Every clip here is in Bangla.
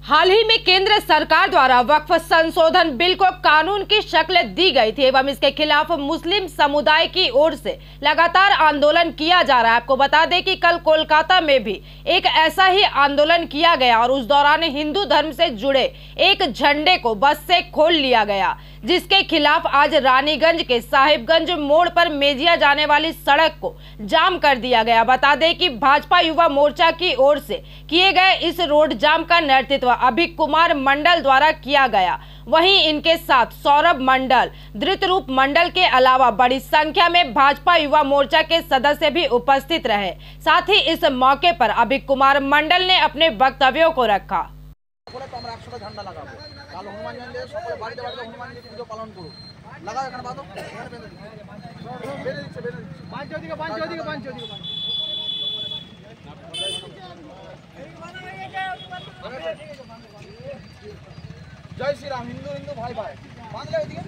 हाल ही में केंद्र सरकार द्वारा वक्फ संशोधन बिल को कानून की शक्ल दी गई थी एवं इसके खिलाफ मुस्लिम समुदाय की ओर से लगातार आंदोलन किया जा रहा है। आपको बता दें कि कल कोलकाता में भी एक ऐसा ही आंदोलन किया गया और उस दौरान हिंदू धर्म से जुड़े एक झंडे को बस से खोल लिया गया, जिसके खिलाफ आज रानीगंज के साहिबगंज मोड़ पर मेजिया जाने वाली सड़क को जाम कर दिया गया। बता दें कि भाजपा युवा मोर्चा की ओर से किए गए इस रोड जाम का नेतृत्व अभिक कुमार मंडल द्वारा किया गया। वहीं इनके साथ सौरभ मंडल, धृतरूप मंडल के अलावा बड़ी संख्या में भाजपा युवा मोर्चा के सदस्य भी उपस्थित रहे। साथ ही इस मौके पर अभिक कुमार मंडल ने अपने वक्तव्यों को रखा। जय श्री राम। हिंदू हिंदू भाई भाई बांध ले दिए।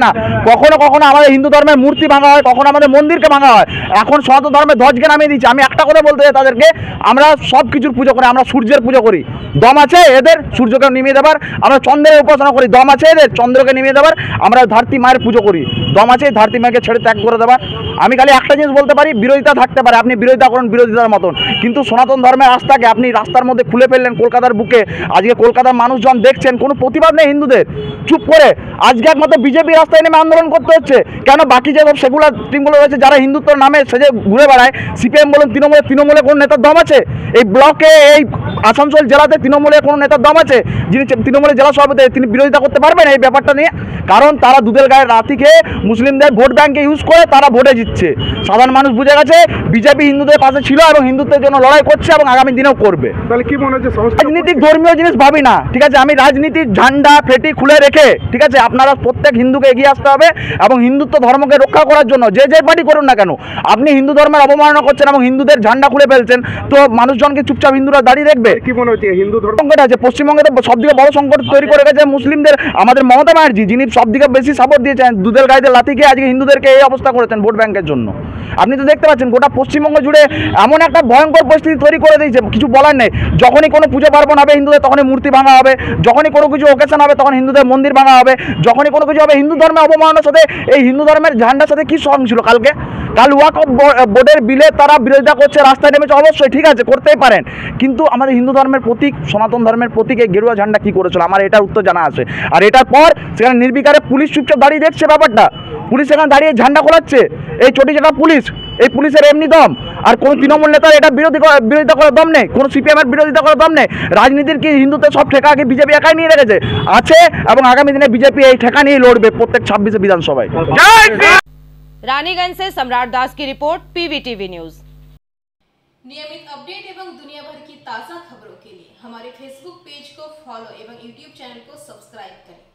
না কখনো কখনো আমাদের হিন্দু ধর্মের মূর্তি ভাঙা হয়, কখনো আমাদের মন্দিরকে ভাঙা হয়। এখন সনাতন ধর্মের ধ্বজকে নামিয়ে দিচ্ছে। আমি একটা কথা বলতে চাই তাদেরকে, আমরা সব কিছুর পুজো করি, আমরা সূর্যের পুজো করি, দম আছে এদের সূর্যকে নিমিয়ে দেবার, আমরা চন্দ্রের উপাসনা করি, দম আছে এদের চন্দ্রকে নিমিয়ে দেবার, আমরা ধরতী মায়ের পুজো করি, দম আছে ধরতী মাকে ছেড়ে ত্যাগ করে দেবার। আমি খালি একটা জিনিস বলতে পারি, বিরোধিতা থাকতে পারে, আপনি বিরোধিতা করুন বিরোধিতার মতন, কিন্তু সনাতন ধর্মের রাস্তাকে আপনি রাস্তার মধ্যে খুলে ফেললেন কলকাতার বুকে। আজকে কলকাতার মানুষজন দেখছেন কোনো প্রতিবাদ নেই হিন্দুদের, চুপ করে আজকে একমাত্র বিজেপি রাস্তায় নেমে আন্দোলন করতে হচ্ছে। কেন বাকি যে সব সেগুলো টিমগুলো রয়েছে যারা হিন্দুত্বর নামে সেজে ঘুরে বেড়ায়, সিপিএম বলুন তৃণমূলে কোনো নেতার দম আছে? এই ব্লকে এই আসানসোল জেলাতে তৃণমূলের কোনো নেতার দম আছে যিনি তৃণমূলের জেলা সভাপতি, তিনি বিরোধিতা করতে পারবেন এই ব্যাপারটা নিয়ে? কারণ তারা দুধের গায়ে রাতি খেয়ে মুসলিমদের ভোট ব্যাংকে ইউজ করে তারা ভোটে জিতছে। সাধারণ মানুষ বুঝে গেছে বিজেপি হিন্দুদের পাশে ছিল এবং হিন্দুত্বের জন্য লড়াই করছে এবং আগামী দিনেও করবে। তাহলে কি মনে হচ্ছে রাজনীতিক ধর্মীয় জিনিস ভাবি না, ঠিক আছে? আমি রাজনীতির ঝান্ডা ফেটি খুলে রেখে, ঠিক আছে, আপনারা প্রত্যেক হিন্দুকে এগিয়ে আসতে হবে এবং হিন্দুত্ব ধর্মকে রক্ষা করার জন্য যে পার্টি করুন না কেন, আপনি হিন্দু ধর্মের অবমাননা করছেন এবং হিন্দুদের ঝান্ডা খুলে ফেলছেন, তো মানুষজনকে চুপচাপ হিন্দুরা দাঁড়িয়ে দেখবে? কি মনে হচ্ছে হিন্দু ধর্ম সংকট আছে পশ্চিমবঙ্গে, সবদিকে বড় সংকট তৈরি করে গেছে মুসলিমদের আমাদের মমতা ব্যানার্জি, যিনি সবদিকে বেশি সাপোর্ট দিয়েছেন, দুধের গাইতে লাথি খেয়ে আজকে হিন্দুদেরকে এই অবস্থা করেছেন ভোট ব্যাংকের জন্য। আপনি তো দেখতে পাচ্ছেন গোটা পশ্চিমবঙ্গ জুড়ে এমন একটা ভয়ঙ্কর পরিস্থিতি তৈরি করে দিয়েছে, কিছু বলার নেই। যখনই কোনো পুজো পার্বণ হবে হিন্দুদের তখনই মূর্তি ভাঙা হবে, যখনই কোনো কিছু ওকেশন হবে তখন হিন্দুদের মন্দির ভাঙা হবে, যখনই কোনো কিছু হবে হিন্দু ধর্মের অবমাননার সাথে এই হিন্দু ধর্মের ঝান্ডার সাথে কি সঙ্গ ছিল? কাল ওয়াকফ বোর্ডের বিলে তারা বিরোধিতা করছে, রাস্তায় নেমেছে, অবশ্যই ঠিক আছে করতেই পারেন, কিন্তু আমাদের হিন্দু ধর্মের প্রতীক সনাতন ধর্মের প্রতীক এই গেরুয়া ঝান্ডা কি করেছিল আমার এটার উত্তর জানা আছে। আর এটার পর সেখানে নির্বিকারে পুলিশ চুপচাপ দাঁড়িয়ে দেখছে ব্যাপারটা, পুলিশ সেখানে দাঁড়িয়ে ঝান্ডা খোলাচ্ছে, এই চটি চাটা পুলিশ, এই পুলিশের এমনি দম। আর কোনো তৃণমূল নেতার এটা বিরোধিতা করার দম নেই, কোনো সিপিএমের বিরোধিতা করার দম নেই। রাজনীতির কি হিন্দুত্বের সব ঠেকা আগে বিজেপি একাই নিয়ে রেখেছে আছে এবং আগামী দিনে বিজেপি এই ঠেকা নিয়ে লড়বে প্রত্যেক 26 বিধানসভায়। रानीगंज से सम्राट दास की रिपोर्ट, पीवीटीवी न्यूज। नियमित अपडेट एवं दुनिया भर की ताज़ा खबरों के लिए हमारे फेसबुक पेज को फॉलो एवं यूट्यूब चैनल को सब्सक्राइब करें।